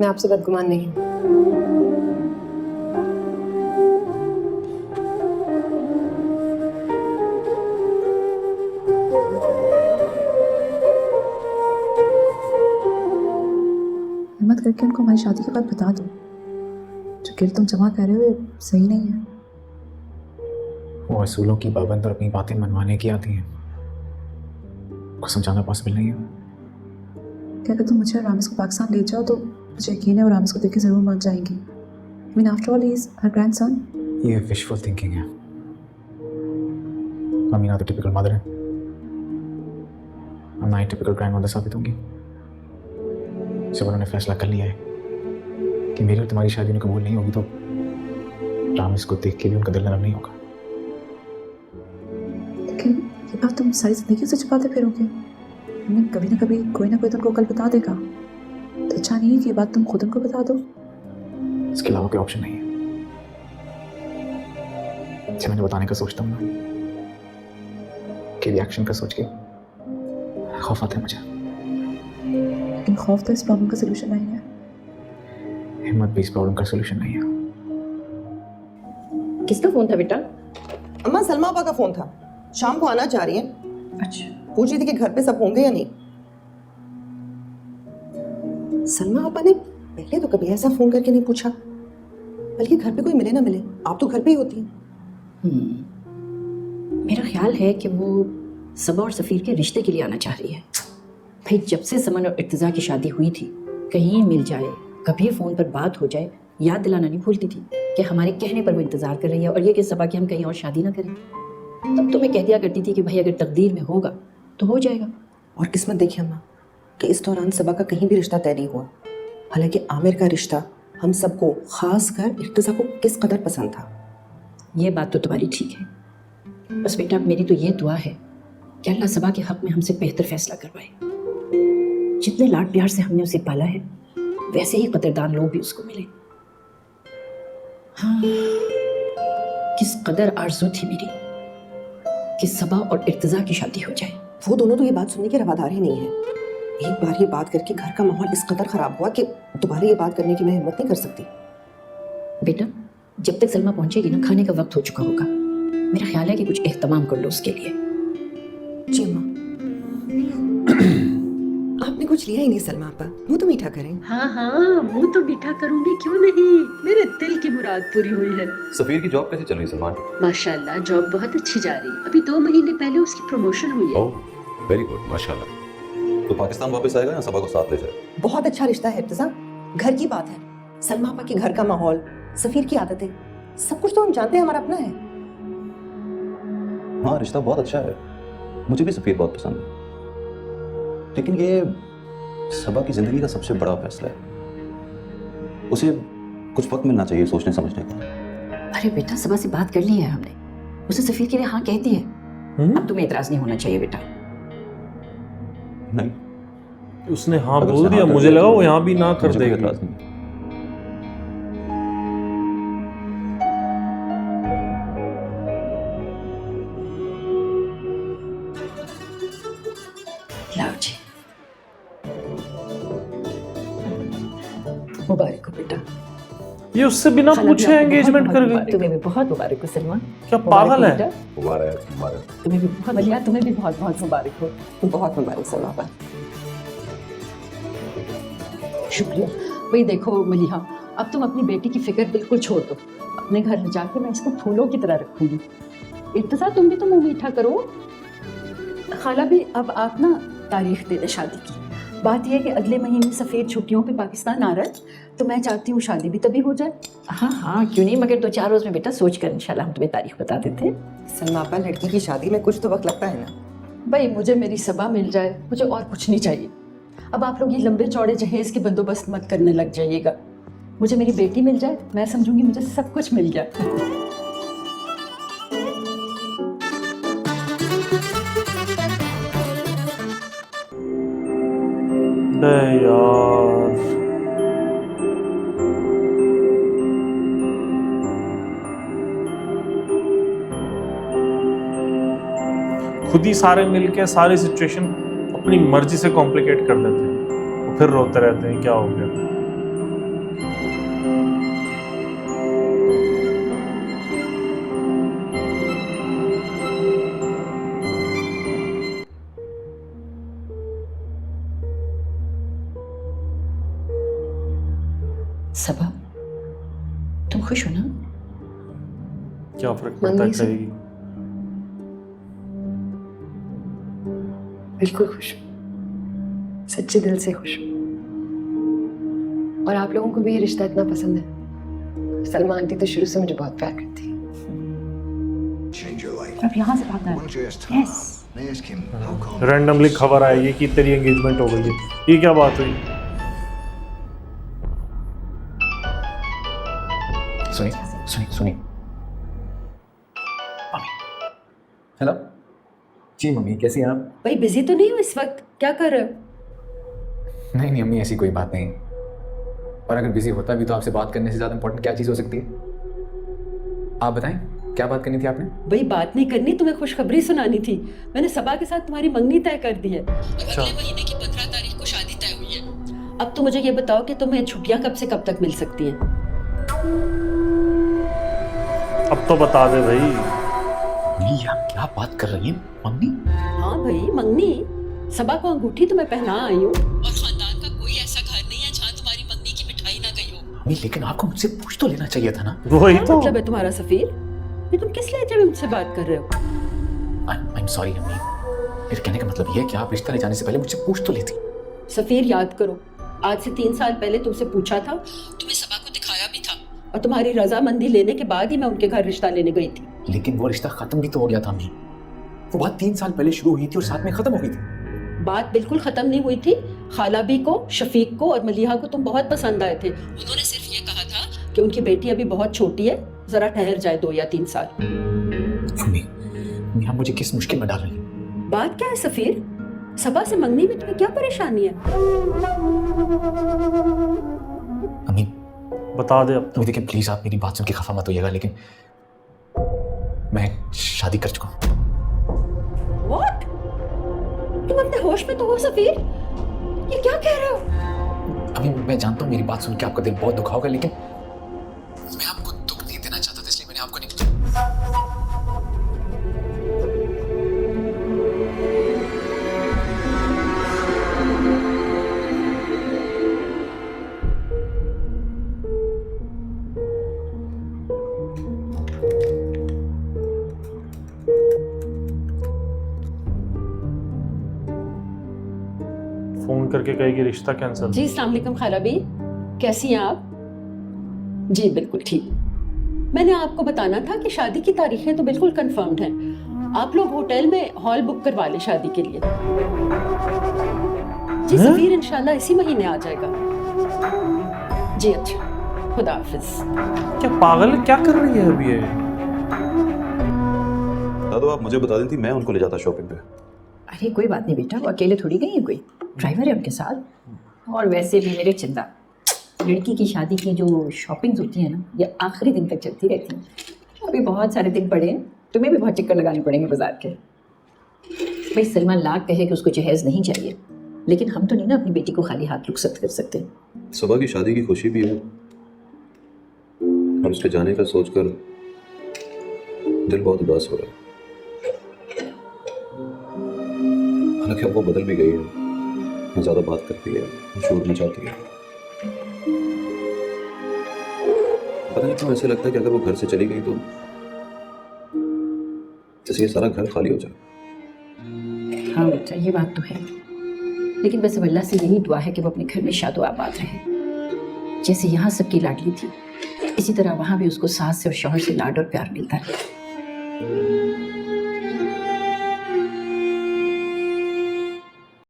मैं आपसे बदगुमान नहीं हूँ। हिम्मत करके उनको हमारी शादी के बाद बता दो, जो गिर तुम जमा कर रहे हो ये सही नहीं है। वो असूलों की पाबंद और अपनी बातें मनवाने की आती हैं, को समझाना पॉसिबल नहीं है। क्या अगर तुम मुझे और रामिस को पाकिस्तान ले जाओ तो मुझे यकीन है वो रामिस को देख के जरूर मान जाएंगी। I mean, after all, he is her grandson. ये विशफुल थिंकिंग है। अमीना तो टिपिकल मदर है, अम्मा टिपिकल ग्रैंडमदर साबित होंगी। जब उन्होंने फैसला कर लिया है कि मेरी और तुम्हारी शादी में कबूल नहीं होगी तो रामिस को देख के भी उनका दिल नरम नहीं होगा। लेकिन ये बात तुम सारी जिंदगी से छुपाते फिरोगे। कभी ना कभी कोई ना कोई तुमको कल बता देगा। तो अच्छा नहीं है कि ये बात तुम खुद उनको बता दो। इसके अलावा कोई ऑप्शन नहीं है। जब मैंने बताने का सोचता हूँ ना, कि रिएक्शन का सोच के खौफ आता है मुझे। लेकिन खौफ तो इस प्रॉब्लम का सलूशन नहीं है। हिम्मत भी इस प्रॉब्लम का सलूशन नहीं है। किसका फोन था बेटा? अम्मा सलमा आपा का फोन था। शाम को आना चाह रही है। अच्छा, पूछ रही थी कि घर पे सब होंगे या नहीं। सलमा आपा ने पहले तो कभी ऐसा फोन करके नहीं पूछा, बल्कि घर पे कोई मिले ना मिले आप तो घर पे ही होती हैं। मेरा ख्याल है कि वो सबा और सफ़ीर के रिश्ते के लिए आना चाह रही है। भाई जब से समन और इर्तिज़ा की शादी हुई थी, कहीं मिल जाए, कभी फ़ोन पर बात हो जाए, याद दिलाना नहीं भूलती थी कि हमारे कहने पर वो इंतज़ार कर रही है, और ये कि सबा कि हम कहीं और शादी ना करें। तब तो मैं कह दिया करती थी कि भाई अगर तकदीर में होगा तो हो जाएगा। और किस्मत देखिए अम्मा कि इस दौरान सबा का कहीं भी रिश्ता तय नहीं हुआ। हालांकि आमिर का रिश्ता हम सबको, खास कर इर्तिज़ा को किस कदर पसंद था। ये बात तो तुम्हारी ठीक है। बस बेटा मेरी तो ये दुआ है कि अल्लाह सबा के हक़ में हमसे बेहतर फैसला करवाए। जितने लाड प्यार से हमने उसे पाला है, वैसे ही कदरदान लोग भी उसको मिले। हाँ, किस कदर आरज़ू थी मेरी कि सबा और इर्तिज़ा की शादी हो जाए। वो दोनों तो ये बात सुनने के रवादार ही नहीं है। एक बार ये बात करके घर का माहौल इस कदर खराब हुआ कि दोबारा ये बात करने की मैं हिम्मत नहीं कर सकती। बेटा जब तक सलमा पहुंचेगी ना, खाने का वक्त हो चुका होगा। मेरा ख्याल है कि कुछ एहतमाम कर लो उसके लिए। जी अम्मा। आपने कुछ लिया ही नहीं सलमा आपा, मुंह तो मीठा करें। हाँ हाँ, मुंह तो मीठा करूंगी क्यों नहीं। मेरे दिल की मुराद पूरी हुई है। सफीर की जॉब कैसे चल रही है सलमान? माशाल्लाह जॉब बहुत अच्छी जा रही है। अभी 2 महीने पहले उसकी प्रमोशन हुई है। ओह वेरी गुड माशाल्लाह। तो पाकिस्तान वापस आएगा या सबा को साथ ले जाए? बहुत अच्छा रिश्ता है इर्तिज़ा, घर की बात है। सलमा आपा के घर का माहौल, सफीर की आदतें, सब कुछ तो हम जानते हैं, हमारा अपना है। हाँ रिश्ता बहुत अच्छा है, मुझे भी सफीर बहुत पसंद है। लेकिन ये सबा की जिंदगी का सबसे बड़ा फैसला है, उसे कुछ वक्त मिलना चाहिए सोचने समझने का। अरे बेटा सबा से बात कर ली है हमने, उसे सफीर के लिए हाँ कह दी है। अब तुम्हें एतराज नहीं होना चाहिए बेटा। नहीं उसने हाँ अगर बोल उसने दिया, हाँ कर मुझे दिया लगा तो वो यहाँ भी ना कर मुझे कोई देगी। एतराज नहीं। लाओ जी, मुबारक हो बेटा। ये उससे बिना खाला भी पूछे आपको एंगेजमेंट बहुत कर मुबारक। गई। तुम्हें भी बहुत मुबारक हो सलमा। क्या मुबारक पागल हो है? बेटा। मुबारक मुबारक। तुम्हें भी बहुत बढ़िया, तुम्हें भी बहुत बहुत मुबारक हो। बहुत मुबारक सलमा आपा। शुक्रिया। वही देखो मलिहा, अब तुम अपनी बेटी की फिक्र बिल्कुल छोड़ दो। अपने घर ले जाकर मैं इसको फूलों की तरह रखूंगी। इर्तिज़ा तुम भी तो मुंह मीठा करो। खाला भी अब आप ना तारीख दे दे शादी की। बात यह है कि अगले महीने सफ़ेद छुट्टियों पे पाकिस्तान आ रहा है, तो मैं चाहती हूँ शादी भी तभी हो जाए। हाँ हाँ क्यों नहीं, मगर 2-4 रोज में बेटा सोच कर इंशाल्लाह हम तुम्हें तारीख बता देते हैं। सलमा आपा, लड़की की शादी में कुछ तो वक्त लगता है ना। भाई मुझे मेरी सबा मिल जाए, मुझे और कुछ नहीं चाहिए। अब आप लोग ये लंबे चौड़े जहेज के बंदोबस्त मत करने लग जाइएगा। मुझे मेरी बेटी मिल जाए, मैं समझूंगी मुझे सब कुछ मिल गया। यार खुद ही सारे मिलके सारी सिचुएशन अपनी मर्जी से कॉम्प्लिकेट कर देते हैं और फिर रोते रहते हैं क्या हो गया। सबा, तुम खुश हो ना? क्या फर्क पड़ता है मम्मी से- करेगी। बिल्कुल खुश हूँ, सच्चे दिल से खुश हूँ। और आप लोगों को भी ये रिश्ता इतना पसंद है। सलमा आंटी तो शुरू से मुझे बहुत प्यार करती है। अब यहाँ से बात यस रैंडमली खबर आएगी कि तेरी एंगेजमेंट हो गई है, ये क्या बात हुई? सुनिए सुनिए सुनिए। मम्मी, हेलो जी मम्मी, कैसी हैं आप? भाई बिजी तो नहीं हो इस वक्त? क्या कर रहे हो? नहीं नहीं अम्मी, ऐसी कोई बात नहीं। और अगर बिजी होता भी तो आपसे बात करने से ज़्यादा इंपॉर्टेंट क्या चीज़ हो सकती है? आप बताएं, क्या बात करनी थी आपने? भाई बात नहीं करनी, तुम्हें खुशखबरी सुनानी थी। मैंने सबा के साथ तुम्हारी मंगनी तय कर दी है। अच्छा। अगले महीने की 15 तारीख को शादी तय हुई है। अब तो मुझे ये बताओ कि तुम्हें छुट्टियां कब से कब तक मिल सकती हैं? अब तो बता दे भाई। मम्मी आप क्या बात कर रही हैं? मम्मी हाँ भाई मंगनी, सबा को अंगूठी तुम्हें पहना आई हूँ। और खानदान का कोई ऐसा घर नहीं है जहाँ तुम्हारी मंगनी की मिठाई ना गई हो। मम्मी, लेकिन आपको मुझसे पूछ तो लेना चाहिए था ना। वही क्या तो। मतलब है तुम्हारा सफीर? ये तुम किस लहजे में मुझसे बात कर रहे हो? आई एम सॉरी अम्मी, मेरे कहने का मतलब ये है कि आप रिश्ता ले जाने से पहले मुझसे पूछ तो लेती। सफीर याद करो, आज से 3 साल पहले तुमसे पूछा था, तुम्हें सबा को दिखाया भी था, और तुम्हारी रजामंदी लेने के बाद ही मैं उनके घर रिश्ता लेने गई थी। लेकिन वो रिश्ता खत्म भी तो हो गया था अम्मी। वो बात 3 साल पहले शुरू हुई थी और साथ में खत्म हो गई थी। बात बिल्कुल खत्म नहीं हुई थी। खाला भी को, शफीक को और मलिहा को तुम बहुत पसंद आए थे। उन्होंने सिर्फ ये कहा था कि उनकी बेटी अभी बहुत छोटी है, जरा ठहर जाए 2 या 3 साल। मम्मी आप मुझे किस मुश्किल में डाल रही हैं? बात क्या है सफीर? सबा से मंगनी में तुम्हें क्या परेशानी है? अम्मी बता दे अब तो। देखिए प्लीज आप मेरी बात सुन के खफा मत होइएगा, लेकिन मैं शादी कर चुका हूँ। What? तुम अपने होश में तो हो सफीर? ये क्या कह रहे हो? अभी मैं जानता हूँ मेरी बात सुन के आपका दिल बहुत दुखा होगा, लेकिन मैं आपको दुख नहीं देना चाहता था, इसलिए मैंने आपको नहीं। फोन करके कहेगी रिश्ता कैंसिल। जी अस्सलाम वालेकुम खाला बी, कैसी हैं आप? जी बिल्कुल ठीक। मैंने आपको बताना था कि शादी की तारीखें तो बिल्कुल कंफर्म्ड हैं। आप लोग होटल में हॉल बुक करवा लें शादी के लिए। जी हैं? सफीर इंशाल्लाह इसी महीने आ जाएगा। जी अच्छा, खुदा हाफिज। क्या पागल है? क्या कर रही है अभी ये? दादू आप मुझे बता देती, मैं उनको ले जाता शॉपिंग पे। अरे कोई बात नहीं बेटा, वो अकेले थोड़ी गई है, कोई ड्राइवर है उनके साथ। और वैसे भी मेरे चिंता, लड़की की शादी की जो शॉपिंग्स होती है ना, ये आखिरी दिन तक चलती रहती हैं। अभी बहुत सारे दिन पड़े हैं, तुम्हें भी बहुत चक्कर लगाने पड़ेंगे बाजार के। भाई सलमान लाख कहे कि उसको जहेज नहीं चाहिए, लेकिन हम तो नहीं ना अपनी बेटी को खाली हाथ रुखसत कर सकते। सबा की शादी की खुशी भी है और उसके जाने का सोचकर दिल बहुत उदास हो रहा है। हालांकि अब वो बदल भी गई है, वो ज्यादा बात करती है, शोर मचाती है। पता नहीं क्यों ऐसे लगता है कि अगर वो घर से चली गई तो जैसे ये सारा घर खाली हो जाए। हाँ बेटा ये बात तो है, लेकिन बस अब अल्लाह से यही दुआ है कि वो अपने घर में शादो आबाद रहे। जैसे यहाँ सबकी लाडली थी, इसी तरह वहाँ भी उसको सास से और शौहर से लाड और प्यार मिलता है।